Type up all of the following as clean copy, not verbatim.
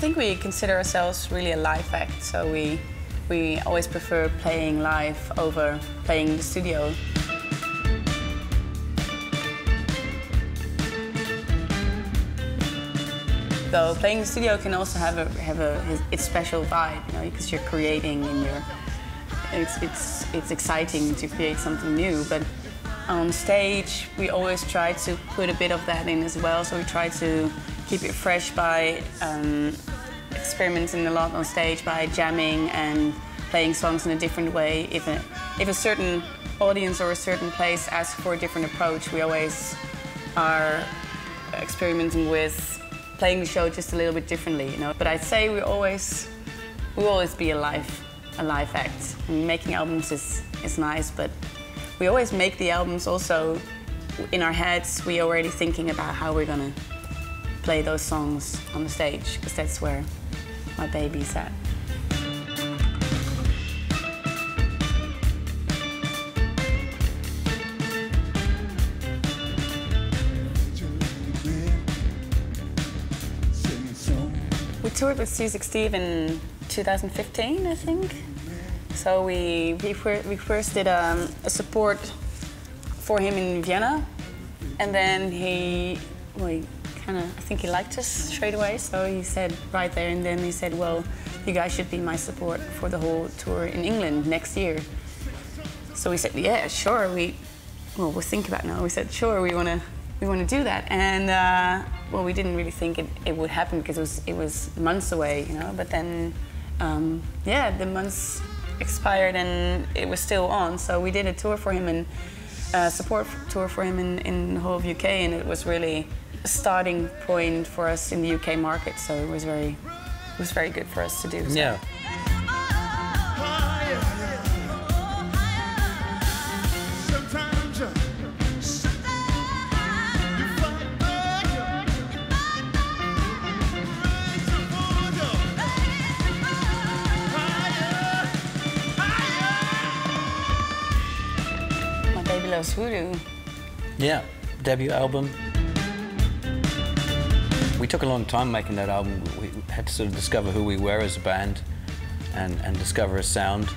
think we consider ourselves really a live act, so we always prefer playing live over playing in the studio. So playing in the studio can also have its special vibe, you know, because you're creating and it's exciting to create something new. But on stage, we always try to put a bit of that in as well. So we try to keep it fresh by experimenting a lot on stage, by jamming and playing songs in a different way. If a certain audience or a certain place asks for a different approach, we always are experimenting with playing the show just a little bit differently, you know. But I'd say we'll always be a live act. I mean, making albums is nice, but we always make the albums also in our heads. We're already thinking about how we're gonna play those songs on the stage, because that's where my baby's at. We toured with Susie Steve in 2015, I think. So we first did a support for him in Vienna, and then I think he liked us straight away. So he said right there and then, he said, "Well, you guys should be my support for the whole tour in England next year." So we said, "Yeah, sure." We'll think about it now. We said, "Sure, we want to do that." And well, we didn't really think it would happen because it was months away, you know. But then, yeah, the months expired and it was still on. So we did a tour for him and support tour for him in the whole of UK, and it was really a starting point for us in the UK market. So it was very good for us to do. So. Yeah. Voodoo. Yeah, debut album. We took a long time making that album. We had to sort of discover who we were as a band and discover a sound.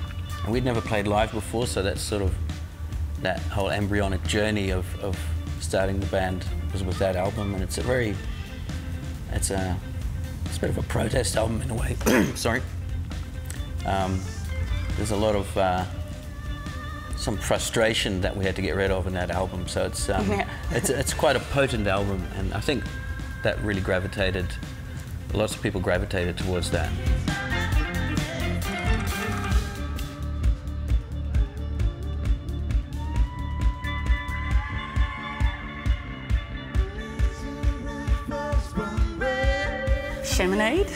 And we'd never played live before, so that's sort of that whole embryonic journey of starting the band was with that album. And it's a bit of a protest album in a way. Sorry. There's a lot of some frustration that we had to get rid of in that album, so it's quite a potent album, and I think that really lots of people gravitated towards that. Shamanade.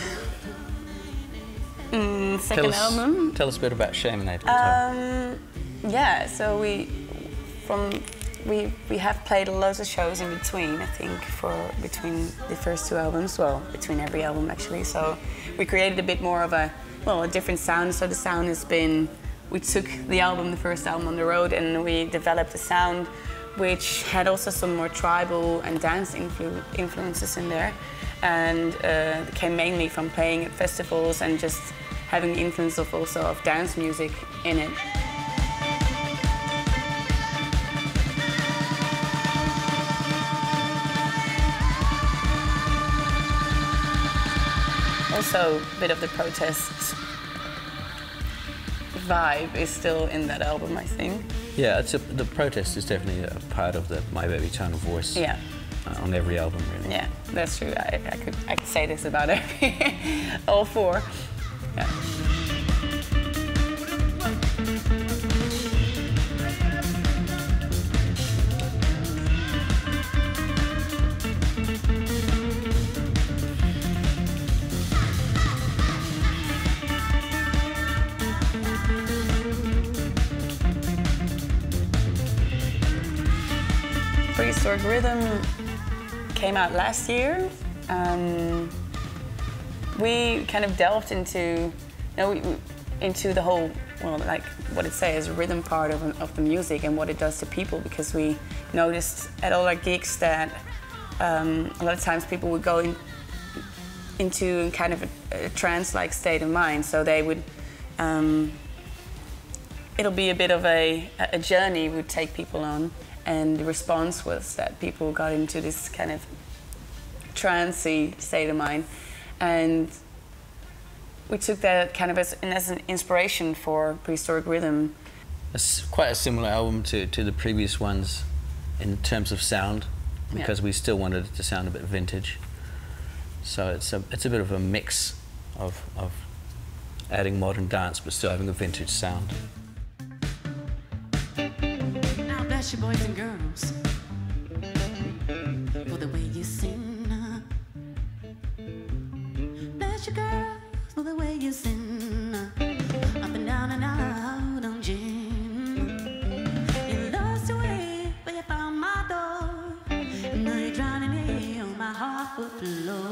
Second album. Tell us a bit about Shamanade. Yeah, so we have played loads of shows in between, I think, between the first two albums, well, between every album actually. So we created a bit more of a different sound. So the sound has been, we took the first album on the road, and we developed a sound which had also some more tribal and dance influences in there, and it came mainly from playing at festivals and just having the influence of dance music in it. Also, a bit of the protest vibe is still in that album, I think. Yeah, the protest is definitely a part of the My Baby tone of voice. Yeah. On every album, really. Yeah, that's true. I could say this about all four. Yeah. Prehistoric Rhythm came out last year. We kind of delved into, into the whole, like what it says, rhythm part of the music and what it does to people, because we noticed at all our gigs that a lot of times people would go into kind of a trance-like state of mind. So they would, it'll be a bit of a journey we'd take people on, and the response was that people got into this kind of trancey state of mind, and we took that kind of as an inspiration for Prehistoric Rhythm. It's quite a similar album to the previous ones in terms of sound, because we still wanted it to sound a bit vintage. So it's a bit of a mix of adding modern dance but still having a vintage sound. Now bless you boys and girls for the way you sing. Bless you girls for the way you sing. Up and down and out on gin. You lost your way, but you found my door. Now you're drowning in my heart will flow.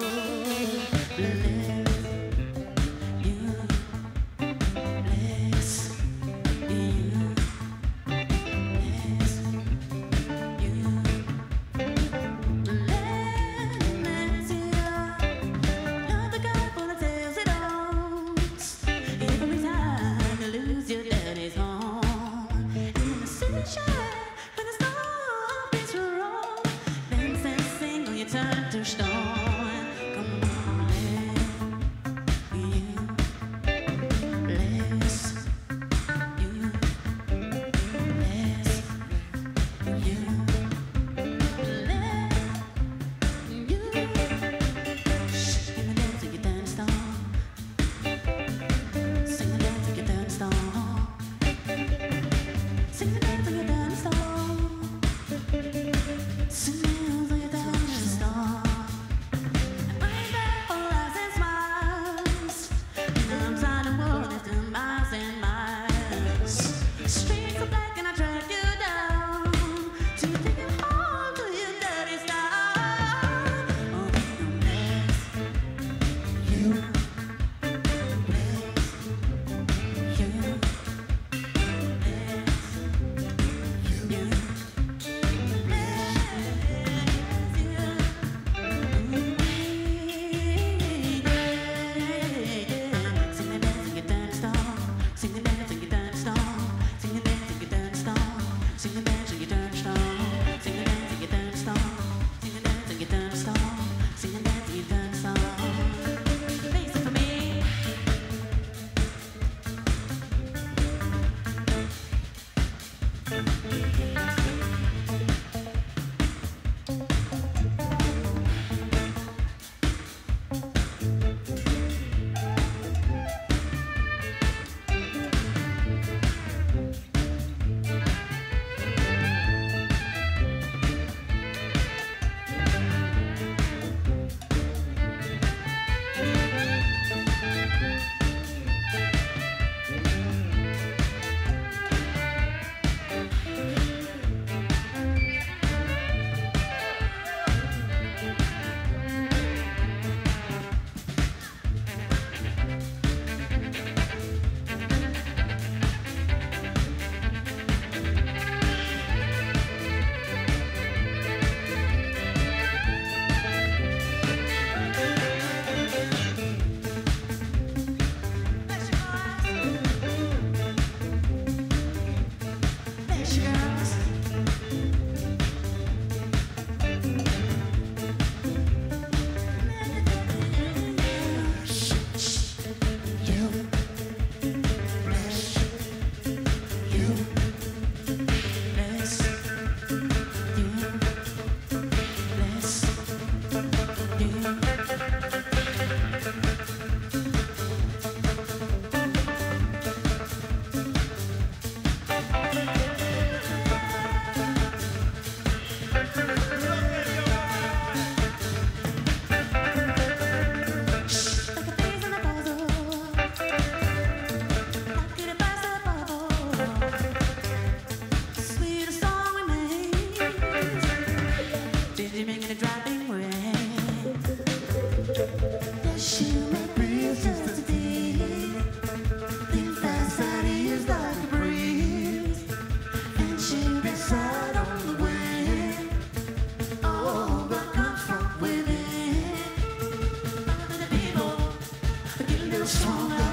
stronger.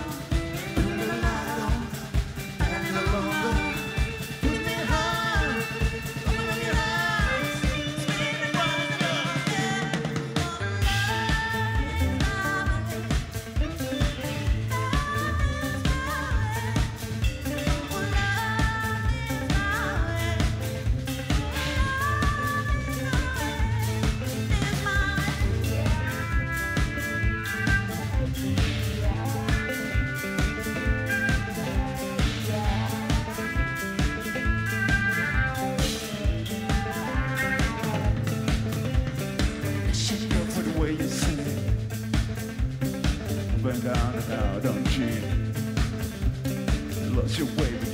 Put the light on, and no longer. Put me high, open up your eyes, spin me wonder. For the way you sing it, bend down and out, don't you? Lost your way.